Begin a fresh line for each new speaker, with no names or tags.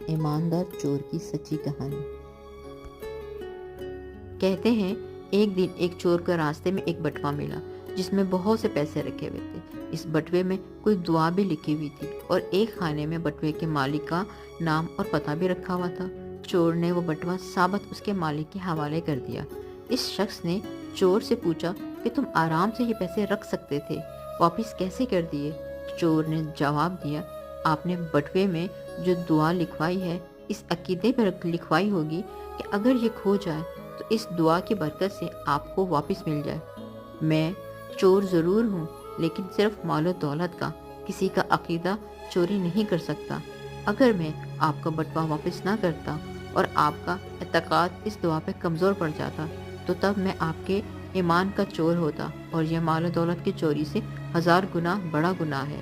ईमानदार चोर की सच्ची कहानी। कहते हैं एक दिन एक चोर को रास्ते में एक बटुआ मिला जिसमें बहुत से पैसे रखे हुए थे। इस बटुए में कोई दुआ भी लिखी हुई थी और एक खाने में बटुए के मालिक का नाम और पता भी रखा हुआ था। चोर ने वो बटुआ साबत उसके मालिक के हवाले कर दिया। इस शख्स ने चोर से पूछा कि तुम आराम से ये पैसे रख सकते थे, वापस कैसे कर दिए? चोर ने जवाब दिया, आपने बटुए में जो दुआ लिखवाई है इस अकीदे पर लिखवाई होगी कि अगर ये खो जाए तो इस दुआ की बरकत से आपको वापस मिल जाए। मैं चोर ज़रूर हूँ, लेकिन सिर्फ मालो दौलत का, किसी का अकीदा चोरी नहीं कर सकता। अगर मैं आपका बटुआ वापस ना करता और आपका एतकाद इस दुआ पे कमज़ोर पड़ जाता तो तब मैं आपके ईमान का चोर होता और यह मालो दौलत की चोरी से 1000 गुना बड़ा गुनाह है।